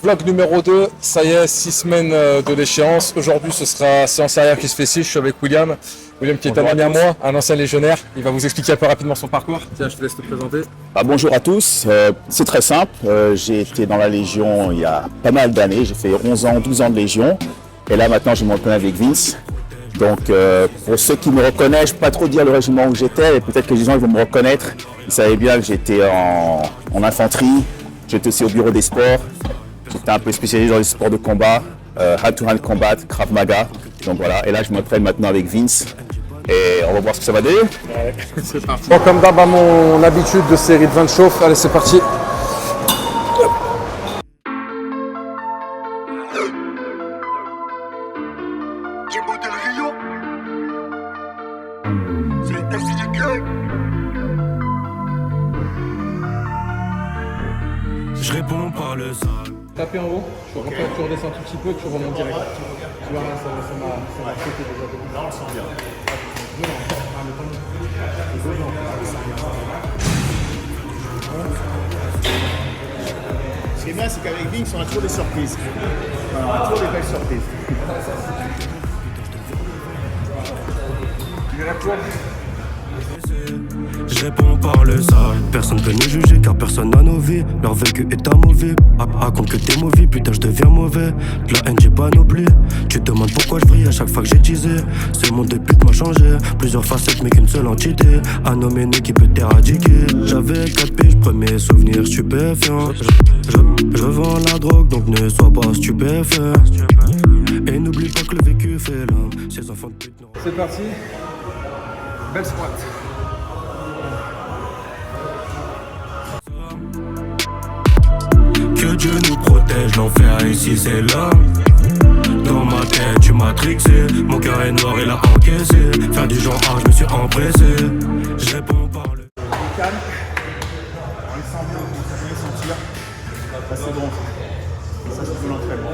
Vlog numéro 2, ça y est, 6 semaines de l'échéance. Aujourd'hui, ce sera séance arrière qui se fait ici. Je suis avec William. William qui est un ami à moi, un ancien légionnaire. Il va vous expliquer un peu rapidement son parcours. Tiens, je te laisse te présenter. Bonjour à tous, c'est très simple. J'ai été dans la Légion il y a pas mal d'années. J'ai fait 11 ans, 12 ans de Légion. Et là, maintenant, je m'entraîne avec Vince. Donc, pour ceux qui me reconnaissent, je ne peux pas trop dire le régiment où j'étais. Et peut-être que les gens ils vont me reconnaître. Ils savaient bien que j'étais en infanterie. J'étais aussi au bureau des sports. J'étais un peu spécialisé dans les sports de combat, hand-to-hand combat, Krav Maga. Donc voilà, et là je m'entraîne maintenant avec Vince. Et on va voir ce que ça va donner. Ouais, c'est parti. Bon, comme d'hab, à mon habitude de série de 20 chauffe. Allez, c'est parti. Je réponds par le sol. Tapez en haut, tu redescends un tout petit peu, tu remontes direct. Tu vois, ça m'a choqué déjà. Là, on le sent bien. Ce qui est bien, c'est qu'avec Vince, on a toujours des surprises. On a toujours des belles surprises. Je réponds par le sale. Personne peut nous juger car personne n'a nos vies. Leur vécu est un mauvais. Raconte que t'es mauvais, putain je deviens mauvais. De la haine j'ai pas oublié. Tu te demandes pourquoi je brille à chaque fois que j'ai teasé. Ce monde de pute m'a changé. Plusieurs facettes mais qu'une seule entité. Un homme aîné qui peut t'éradiquer. J'avais 4 piges, premier souvenir stupéfiant. Je revends la drogue donc ne sois pas stupéfait. Et n'oublie pas que le vécu fait l'homme. Ces enfants de pute non. C'est parti. Belle squat. Que Dieu nous protège, l'enfer ici c'est là. Dans ma tête tu m'as trixé. Mon cœur est noir, il a encaissé. Faire du genre je me suis empressé. Je réponds par le Calme. On le sent bien, on sent bien sentir. Là c'est bon. Ça c'est pour l'entraînement.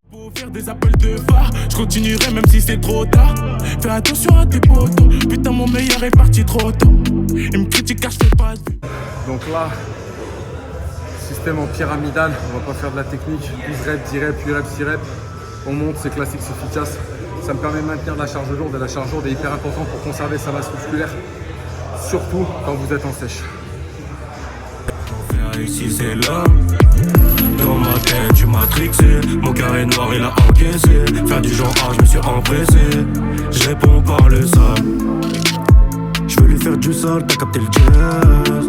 Pour faire des appels de phare, je continuerai même si c'est trop tard. Fais attention à tes potos. Putain mon meilleur est parti trop tôt. Il me critique car je fais pas de vue. Donc là, système en pyramidal, on va pas faire de la technique, 12 reps, 10 reps, 8 reps, 6 reps. On monte, c'est classique, c'est efficace. Ça me permet de maintenir de la charge lourde et la charge lourde est hyper importante pour conserver sa masse musculaire, surtout quand vous êtes en sèche. L'enfer ici c'est là. Dans ma tête tu m'as trixé. Mon cœur est noir, il a encaissé. Faire du genre je me suis empressé. Je réponds par le sale. Je veux lui faire du sale, t'as capté le jazz.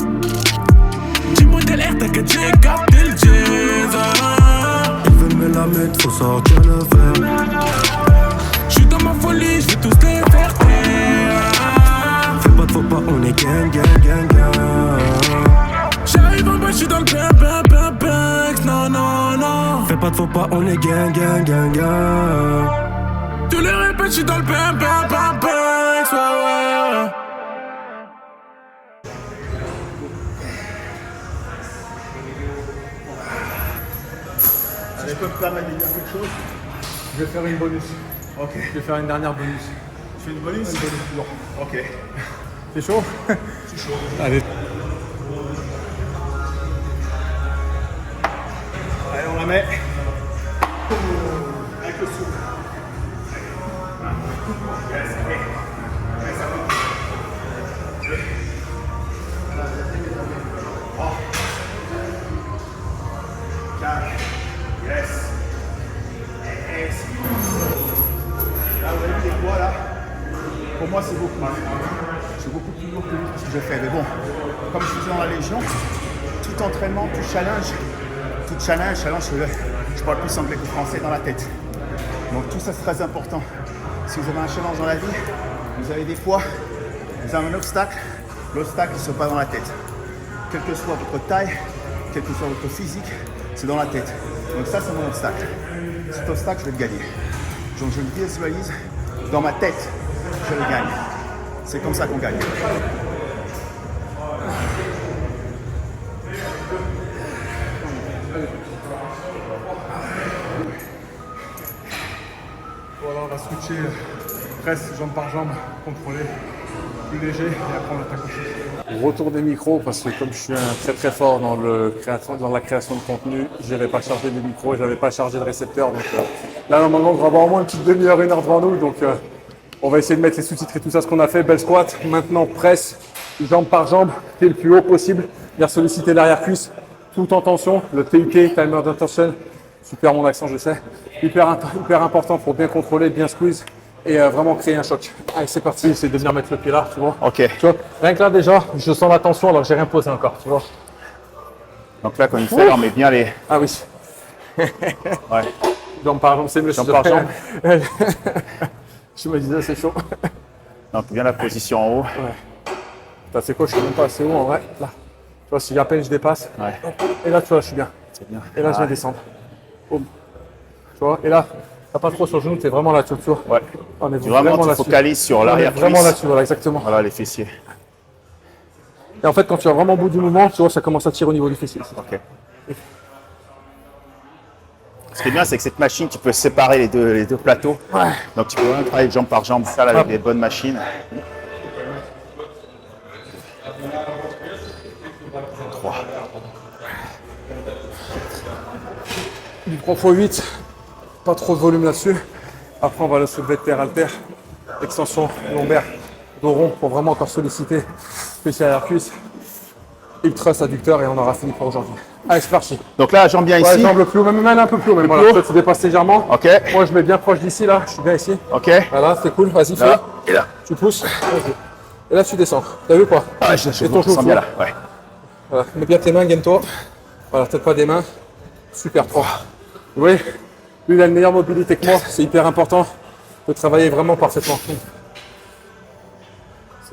Dis-moi de l'air, t'as que j'ai capté le jazz. Ils veulent me la mettre, faut sortir le fer. J'suis dans ma folie, j'vais tous les faire taire. Fais pas de faux pas, on est gang, gang, gang, gang. J'arrive en bas, j'suis dans le bang, non, non, non. Fais pas de faux pas, on est gang, gang, gang, gang. Tu le répètes, j'suis dans le bang, ouais. Allez, peut me permettre de dire quelque chose. Je vais faire une bonus. Ok. Je vais faire une dernière bonus. Tu fais une bonus? Une bonus lourde. Ok. C'est chaud? C'est chaud. Allez. Allez, on la met. Avec le souffle. Yes, allez. Allez, ça va. 3. 4. Yes. Et 6. Là, vous avez vu les poids, là. Pour moi, c'est beaucoup. C'est beaucoup plus lourd que lui, ce que j'ai fait. Mais bon, comme je faisais dans la Légion, tout entraînement, tout challenge, je parle plus anglais que français dans la tête. Donc tout ça c'est très important. Si vous avez un challenge dans la vie, vous avez des fois, vous avez un obstacle, l'obstacle ne se passe pas dans la tête. Quelle que soit votre taille, quel que soit votre physique, c'est dans la tête. Donc ça c'est mon obstacle. Cet obstacle, je vais le gagner. Donc je le visualise dans ma tête, je le gagne. C'est comme ça qu'on gagne. Voilà, on va switcher presse jambe par jambe, contrôlé. plus léger et après on attaque au shoot. Retour des micros parce que comme je suis très très fort dans la création de contenu, je n'avais pas chargé des micros, je n'avais pas chargé de récepteurs. Donc là normalement on va avoir au moins une petite demi-heure, 1 heure devant nous. Donc on va essayer de mettre les sous-titres et tout ça, ce qu'on a fait. Belle squat, maintenant presse, jambe par jambe, t'es le plus haut possible. Bien solliciter l'arrière-cuisse, tout en tension. Le TUT, Timer d'Intention, super mon accent je sais. Hyper important pour bien contrôler, bien squeeze. Et vraiment créer un choc. Allez, c'est parti, c'est de venir mettre le pied là, tu vois. Ok. Tu vois, rien que là déjà, je sens la tension alors que j'ai rien posé encore, tu vois. Donc là, quand il fait, on met bien les. Ah oui. Ouais. Jambe par jambe, c'est mieux. Jambe par jambe. Je me disais, c'est chaud. Donc bien la position en haut. Ouais. Putain, c'est quoi, je suis même pas assez haut en vrai. Là. Tu vois, si à peine je dépasse. Ouais. Et là, tu vois, je suis bien. C'est bien. Et là, je vais descendre. Boum. Tu vois, et là, t'as pas trop sur le genou, t'es vraiment là, tu vois. Ouais. On est Vraiment, tu là-dessus. focalises sur On est l'arrière-cuisse. vraiment là-dessus, voilà, exactement. Voilà, les fessiers. Et en fait, quand tu vas vraiment au bout du mouvement, tu vois, ça commence à tirer au niveau du fessier. Ok. Ce qui est bien, c'est que cette machine, tu peux séparer les deux plateaux. Ouais. Donc tu peux vraiment travailler jambe par jambe, faire avec des bonnes machines. 3. Du 3x8, pas trop de volume là-dessus. Après, on va le soulever de terre haltère, extension lombaire, dos rond pour vraiment encore solliciter fessier arrière cuisse, hip thrust adducteur et on aura fini pour aujourd'hui. Allez, c'est parti. Donc là, jambe bien Ouais, ici. jambe le plus haut, même un peu plus haut. Même voilà, peut-être tu dépasses légèrement. Ok. Moi, je mets bien proche d'ici là. Je suis bien ici. Ok. Voilà, c'est cool. Vas-y, fais. Là. Et là. Tu pousses. Vas-y. Et là, tu descends. T'as vu quoi? Ah, je Et ton genou, sens bien là. Ouais. Voilà, mets bien tes mains, gaine-toi. Voilà, peut-être pas des mains. Super, 3. Oui, lui, il a une meilleure mobilité que moi, c'est hyper important de travailler vraiment parfaitement.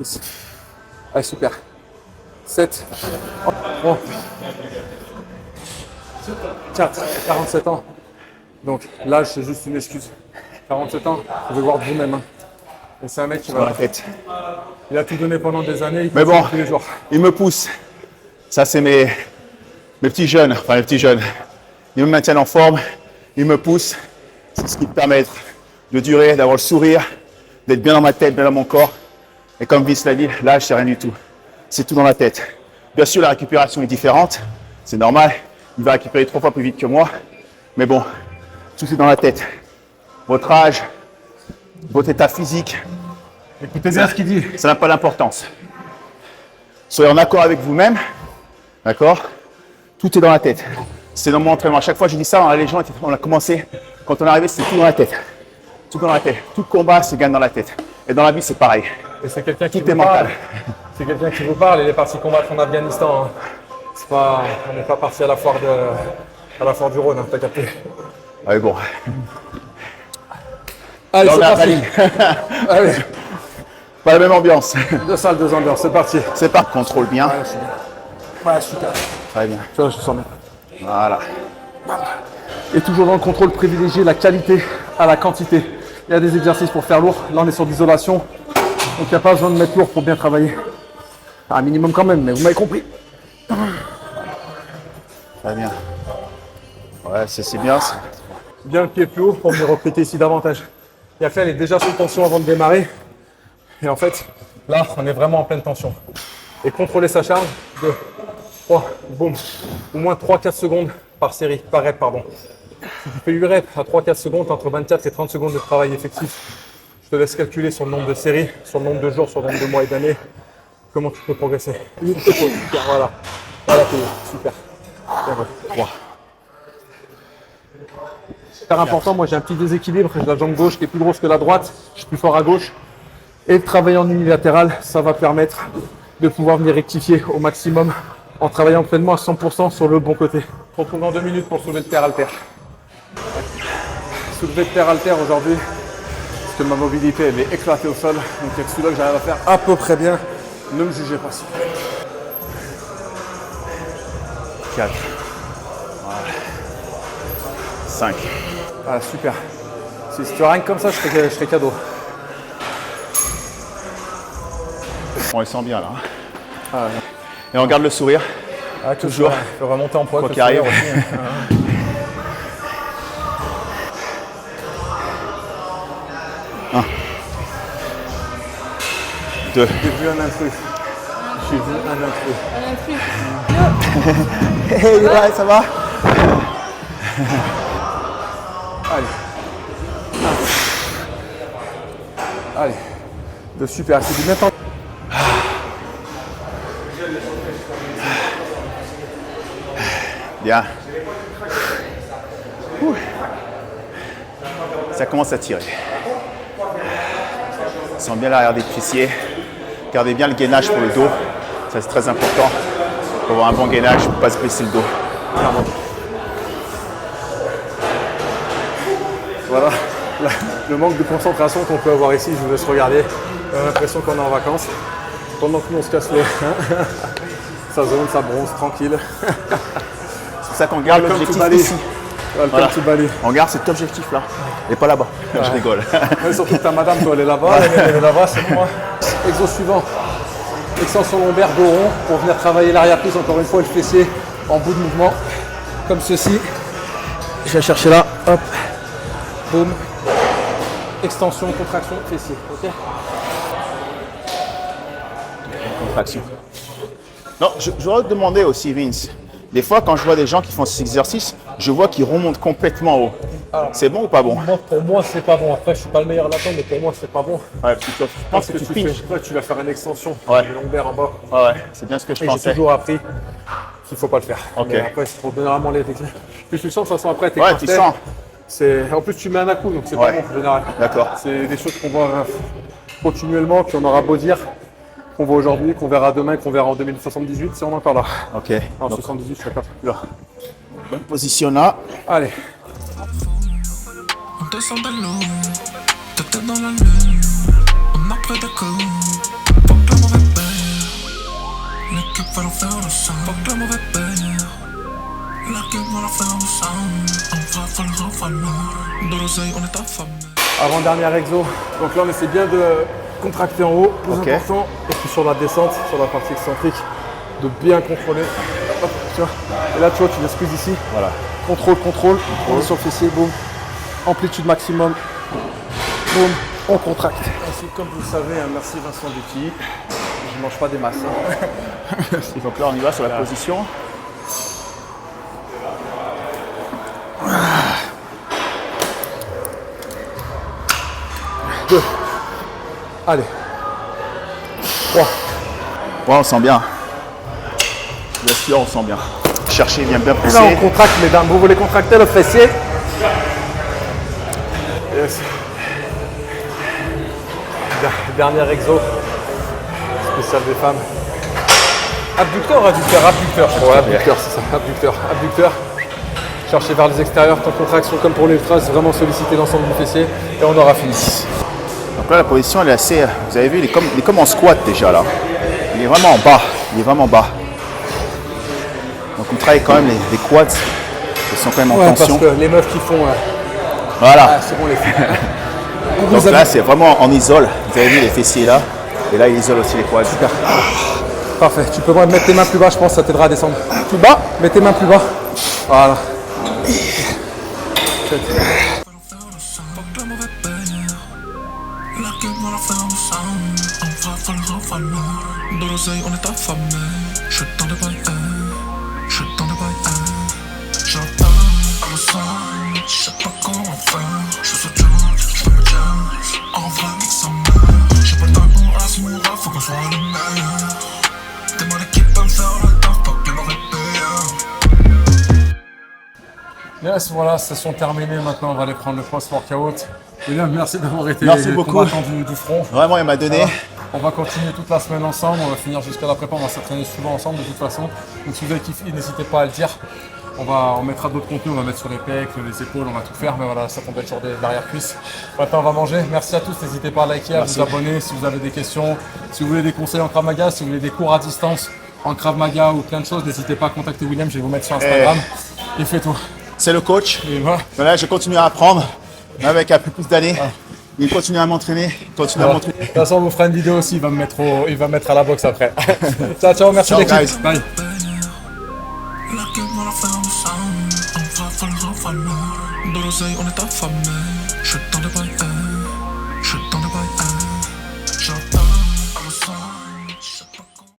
6. Allez, super. 7. 3. 4. 47 ans. Donc, l'âge, c'est juste une excuse. 47 ans, vous pouvez voir de vous-même. Hein. Et c'est un mec qui Dans la tête. il a tout donné pendant des années, il Mais bon, tous les jours. il me pousse. Ça, c'est mes petits jeunes. Enfin, les petits jeunes. Ils me maintiennent en forme. Ils me poussent. C'est ce qui me permet de durer, d'avoir le sourire, d'être bien dans ma tête, bien dans mon corps. Et comme Vince l'a dit, l'âge, c'est rien du tout. C'est tout dans la tête. Bien sûr, la récupération est différente. C'est normal. Il va récupérer 3 fois plus vite que moi. Mais bon, tout est dans la tête. Votre âge, votre état physique, Écoutez bien ce qu'il dit. ça n'a pas d'importance. Soyez en accord avec vous-même. D'accord? Tout est dans la tête. C'est dans mon entraînement. À chaque fois, je dis ça dans la Légion. On a commencé. Quand on est arrivé, c'est tout dans la tête. Tout dans la tête. Tout combat se gagne dans la tête. Et dans la vie, c'est pareil. Et c'est quelqu'un qui Tout vous est mental. parle. C'est quelqu'un qui vous parle. Il est parti combattre en Afghanistan. Hein. C'est pas, on n'est pas parti à la foire du Rhône. Hein, t'as capté. Ah, mais bon. Allez, Dans c'est la parti. rallye. Allez, Pas la même ambiance. 2 salles, 2 ambiances. C'est parti. C'est pas contrôle bien. Ouais, je suis bien. Ouais, super. Très bien. Tu vois, je sens bien. Voilà. Et toujours dans le contrôle, privilégier la qualité à la quantité. Il y a des exercices pour faire lourd. Là, on est sur d'isolation. Donc, il n'y a pas besoin de mettre lourd pour bien travailler. Un minimum quand même, mais vous m'avez compris. Très bien. Ouais, c'est bien. Bien le pied plus haut pour venir recruter ici davantage. Et après, elle est déjà sous tension avant de démarrer. Et en fait, là, on est vraiment en pleine tension. Et contrôler sa charge, 2, 3, boum. Au moins 3-4 secondes par série, par rep, pardon. Si tu fais 8 reps à 3-4 secondes, entre 24 et 30 secondes de travail effectif, je te laisse calculer sur le nombre de séries, sur le nombre de jours, sur le nombre de mois et d'années, comment tu peux progresser. Super, voilà. Voilà, super. Bien, ouais. 3. Super important, moi j'ai un petit déséquilibre, j'ai la jambe gauche qui est plus grosse que la droite, je suis plus fort à gauche. Et travailler en unilatéral, ça va permettre de pouvoir venir rectifier au maximum en travaillant pleinement à 100% sur le bon côté. On retrouve dans 2 minutes pour soulever de terre haltère. Soulever de terre haltère aujourd'hui, parce que ma mobilité elle est éclatée au sol, donc il y a que celui-là que j'arrive à faire à peu près bien. Ne me jugez pas si. 4. Voilà. 5. Ah super. Si tu as rien que comme ça, je serais cadeau. On les sent bien là. Ah, Et on garde le sourire. ah, Toujours. Il faut remonter en poids. Quoi qu'il arrive. Aussi, hein. 2. J'ai vu un intrus. J'ai vu un intrus. Un intrus. Hey, ouais, ça va? Allez. Allez. De super. C'est du même temps. Bien. Ouh. Ça commence à tirer. Sens bien l'arrière des fessiers. Gardez bien le gainage pour le dos. Ça, c'est très important. Pour avoir un bon gainage, pour ne pas se blesser le dos. Voilà. Le manque de concentration qu'on peut avoir ici, je vous laisse regarder. On a l'impression qu'on est en vacances. Pendant que nous on se casse les. Ça zone, ça bronze, tranquille. C'est pour ça qu'on garde l'objectif ici. Welcome to Bali. On garde cet objectif-là. Et pas là-bas. Je rigole. Ouais, surtout que ta madame, toi, elle est là-bas. Elle est là-bas, c'est moi. Exo suivant. Extension lombaire, dos rond. Pour venir travailler l'arrière-prise, encore une fois, le fessier en bout de mouvement. Comme ceci. Je vais chercher là. Hop. Boum. Extension, contraction, fessier. Ok. Contraction. Non, je voudrais te demander aussi, Vince. Des fois, quand je vois des gens qui font cet exercice, je vois qu'ils remontent complètement haut. C'est bon ou pas bon? Pour moi, c'est pas bon. Après, je suis pas le meilleur là-dedans, mais pour moi, c'est pas bon. Ouais, parce que je pense que tu pinches. Tu vas faire une extension Ouais. du lombaire en bas. Ouais, c'est bien ce que je Et pensais. j'ai toujours appris qu'il faut pas le faire. Ok. Mais après, c'est pour généralement les techniques. Plus tu sens, ça sent après tes Ouais, tu sens. En plus, tu mets un à coup, donc c'est Ouais. pas bon en général. D'accord. C'est des choses qu'on voit continuellement, qu'on aura beau dire, qu'on voit aujourd'hui, qu'on verra demain, qu'on verra en 2078, c'est on est encore là. Ok. En Donc, 78, je suis pas plus là. bonne position là. Allez. On descend de l'eau, ta tête dans la lune. On a pris des coups, faut que le mauvais paye. L'équipe va leur faire le sang, faut que le mauvais paye. L'équipe va leur faire le sang. On va faire le refalloir. De l'oseille, on est affamés. Avant-dernière exo. Donc là, on essaie bien de contracter en haut, plus Ok. important. Et puis sur la descente, sur la partie excentrique, de bien contrôler. Hop, tu vois. Et là, tu vois, tu viens squeeze ici. Voilà. Contrôle. On est sur le fessier, boum. Amplitude maximum. Boum. On contracte. Ensuite, comme vous le savez, merci Vincent Duty. Je ne mange pas des masses. Donc là, on y va sur la position. Allez. 3. Ouais, on sent bien. Bien sûr, on sent bien. Cherchez, bien Et là, on pousser. contracte, mesdames. Vous voulez contracter le fessier? Yes. Dernière exo. Spécial des femmes. Abducteur ou adducteur? Abducteur, je crois. Abducteur, c'est ça. Abducteur. Cherchez vers les extérieurs. Ton contraction, comme pour l'ultra, c'est vraiment solliciter l'ensemble du fessier. Et on aura fini. Donc là, la position, elle est assez. Vous avez vu, il est comme en squat déjà là. Il est vraiment en bas. Donc on travaille quand même les quads. Ils sont quand même en Ouais, parce tension. que les meufs qui font. Voilà. C'est bon, les filles. Donc là, c'est vraiment en isole. Vous avez vu les fessiers là. Et là, il isole aussi les quads. Super. Parfait. Tu peux mettre tes mains plus bas, je pense que ça t'aidera à descendre. Plus bas? Mets tes mains plus bas. Voilà. Faut que le mauvais paye. L'équipe va leur faire le sang. On va faire le refalloir. De l'oseille, on est affamés. Je suis dans le bail, je suis dans le bail, j'attends à le sang. Je sais pas comment faire. Je suis sur Jones, je fais mes jams. En vrai, nique sa mère. J'ai pas le temps pour Asmoura, faut qu'on soit les meilleurs. T'es mon équipe à me faire le taf, pas que le mauvais paye. Yes, voilà, session terminée. Maintenant, on va aller prendre le post-workout. William, merci d'avoir été Merci beaucoup. combattant du front. Vraiment, il m'a donné. On va continuer toute la semaine ensemble. On va finir jusqu'à la prépa. On va s'entraîner souvent ensemble de toute façon. Donc, si vous avez kiffé, n'hésitez pas à le dire. On mettra d'autres contenus. On va mettre sur les pecs, les épaules. On va tout faire. Mais voilà, ça tombe sur l'arrière-cuisse. Maintenant, on va manger. Merci à tous. N'hésitez pas à liker, à vous abonner si vous avez des questions. Si vous voulez des conseils en Krav Maga, si vous voulez des cours à distance en Krav Maga ou plein de choses, n'hésitez pas à contacter William. Je vais vous mettre sur Instagram. Il fait tout. C'est le coach. Et voilà. Voilà, je continue à apprendre. Avec un peu plus d'années. Il continue à m'entraîner. Continue à De m'entraîner. toute façon, on vous fera une vidéo aussi. Il va me mettre à la boxe après. Ciao, merci Ciao, l'équipe. guys. Bye. L'équipe va leur faire le sang. On va faire le refalloir. De l'oseille, on est affamés.